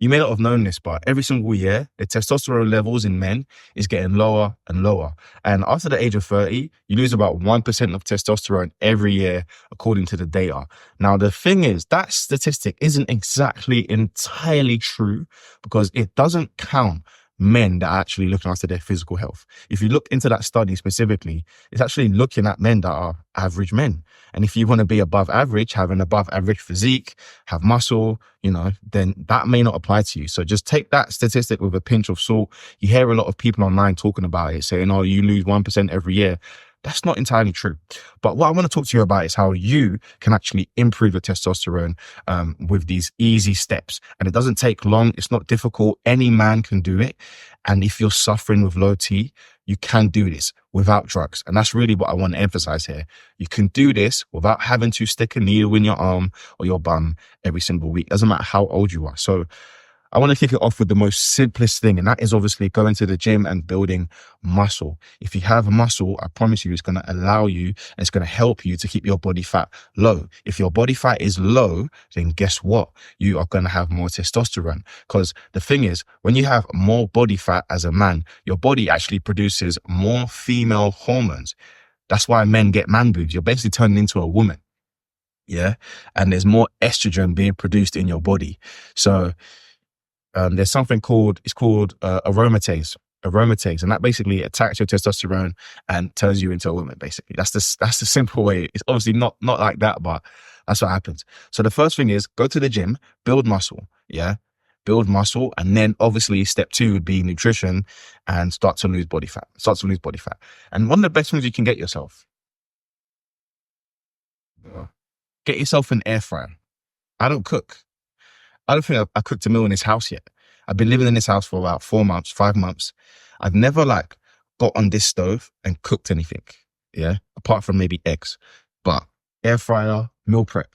You may not have known this, but every single year, the testosterone levels in men is getting lower and lower. And after the age of 30, you lose about 1% of testosterone every year, according to the data. Now, the thing is, that statistic isn't exactly entirely true because it doesn't count men that are actually looking after their physical health. If you look into that study specifically, it's actually looking at men that are average men. And if you want to be above average, have an above average physique, have muscle, then that may not apply to you. So just take that statistic with a pinch of salt. You hear a lot of people online talking about it, saying, oh, you lose 1% every year. That's not entirely true. But what I want to talk to you about is how you can actually improve your testosterone with these easy steps. And it doesn't take long. It's not difficult. Any man can do it. And if you're suffering with low T, you can do this without drugs. And that's really what I want to emphasize here. You can do this without having to stick a needle in your arm or your bum every single week. Doesn't matter how old you are. So I want to kick it off with the most simplest thing, and that is obviously going to the gym and building muscle. If you have muscle, I promise you, it's going to allow you and it's going to help you to keep your body fat low. If your body fat is low, then guess what? You are going to have more testosterone. Because the thing is, when you have more body fat as a man, your body actually produces more female hormones. That's why men get man boobs. You're basically turning into a woman. Yeah. And there's more estrogen being produced in your body. So there's something called aromatase, and that basically attacks your testosterone and turns you into a woman. Basically, that's the simple way. It's obviously not like that, but that's what happens. So the first thing is go to the gym, build muscle, build muscle, and then obviously step 2 would be nutrition and start to lose body fat. And one of the best things you can get yourself an air fryer. I don't cook. I don't think I cooked a meal in this house yet. I've been living in this house for about 4 months, 5 months. I've never got on this stove and cooked anything. Yeah. Apart from maybe eggs, but air fryer, meal prep.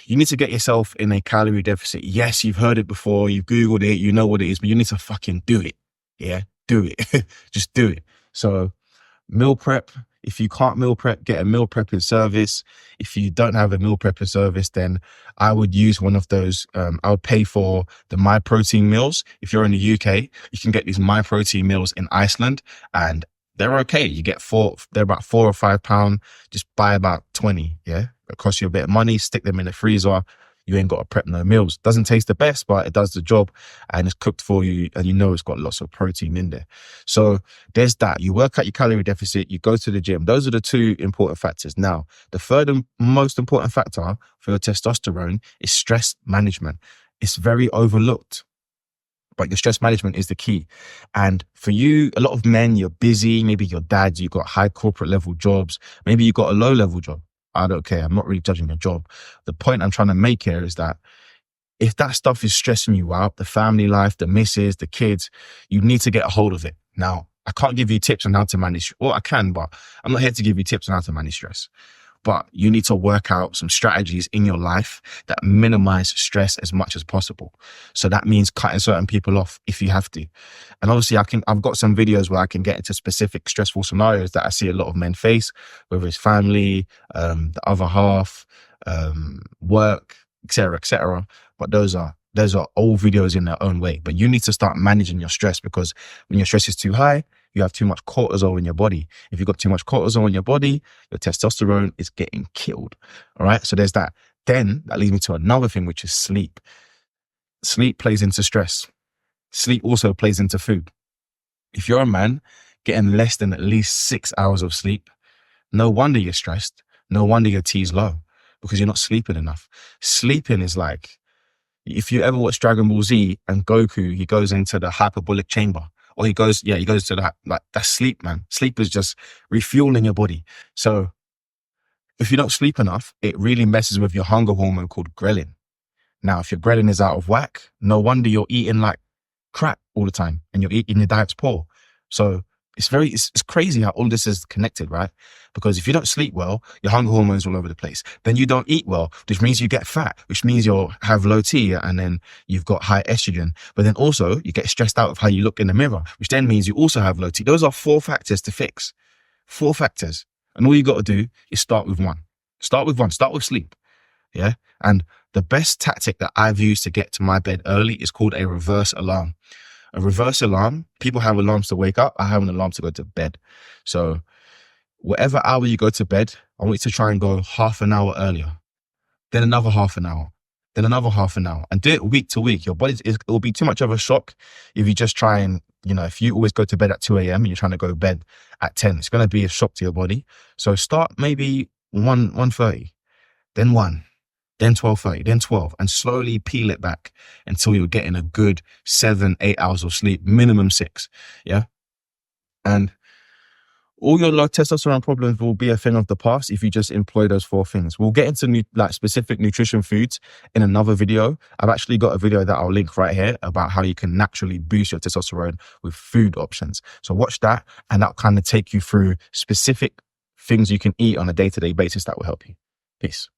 You need to get yourself in a calorie deficit. Yes, you've heard it before. You've Googled it. You know what it is, but you need to fucking do it. Yeah. Do it. Just do it. So meal prep. If you can't meal prep, get a meal prepping service. If you don't have a meal prepping service, then I would use one of those. I would pay for the My Protein meals. If you're in the UK, you can get these My Protein meals in Iceland, and they're okay. You get they're about £4 or £5. Just buy about 20. Yeah. It costs you a bit of money. Stick them in the freezer. You ain't got to prep no meals. Doesn't taste the best, but it does the job and it's cooked for you. And it's got lots of protein in there. So there's that. You work out your calorie deficit. You go to the gym. Those are the 2 important factors. Now, the third and most important factor for your testosterone is stress management. It's very overlooked, but your stress management is the key. And for you, a lot of men, you're busy. Maybe your dad, you've got high corporate level jobs. Maybe you've got a low level job. I don't care. I'm not really judging your job. The point I'm trying to make here is that if that stuff is stressing you out, the family life, the missus, the kids, you need to get a hold of it. Now, I can't give you tips on how to manage, or I can, but I'm not here to give you tips on how to manage stress. But you need to work out some strategies in your life that minimize stress as much as possible. So that means cutting certain people off if you have to. And obviously I've got some videos where I can get into specific stressful scenarios that I see a lot of men face, whether it's family, the other half, work, etc. But those are all videos in their own way. But you need to start managing your stress, because when your stress is too high, you have too much cortisol in your body. If you've got too much cortisol in your body, your testosterone is getting killed. All right. So there's that. Then that leads me to another thing, which is sleep. Sleep plays into stress. Sleep also plays into food. If you're a man getting less than at least 6 hours of sleep, no wonder you're stressed. No wonder your T's low, because you're not sleeping enough. Sleeping is like, if you ever watch Dragon Ball Z and Goku, he goes into the hyperbolic chamber. Or he goes to that, that's sleep, man. Sleep is just refueling your body. So if you don't sleep enough, it really messes with your hunger hormone called ghrelin. Now, if your ghrelin is out of whack, no wonder you're eating like crap all the time and your diet's poor. So it's crazy how all this is connected, right? Because if you don't sleep well, your hunger hormones all over the place. Then you don't eat well, which means you get fat, which means you'll have low T, and then you've got high estrogen. But then also you get stressed out of how you look in the mirror, which then means you also have low T. Those are 4 factors to fix. 4 factors. And all you got to do is start with one. Start with sleep. Yeah. And The best tactic that I've used to get to my bed early is called a reverse alarm. A reverse alarm, people have alarms to wake up. I have an alarm to go to bed. So whatever hour you go to bed, I want you to try and go half an hour earlier, then another half an hour, then another half an hour, and do it week to week. Your body, it will be too much of a shock if you just try and, if you always go to bed at 2 a.m. and you're trying to go to bed at 10, it's going to be a shock to your body. So start maybe 1:30, then 1, then 12:30, then 12, and slowly peel it back until you're getting a good 7-8 hours of sleep, minimum 6. Yeah. And all your low testosterone problems will be a thing of the past if you just employ those 4 things. We'll get into specific nutrition foods in another video. I've actually got a video that I'll link right here about how you can naturally boost your testosterone with food options. So watch that, and that'll kind of take you through specific things you can eat on a day-to-day basis that will help you. Peace.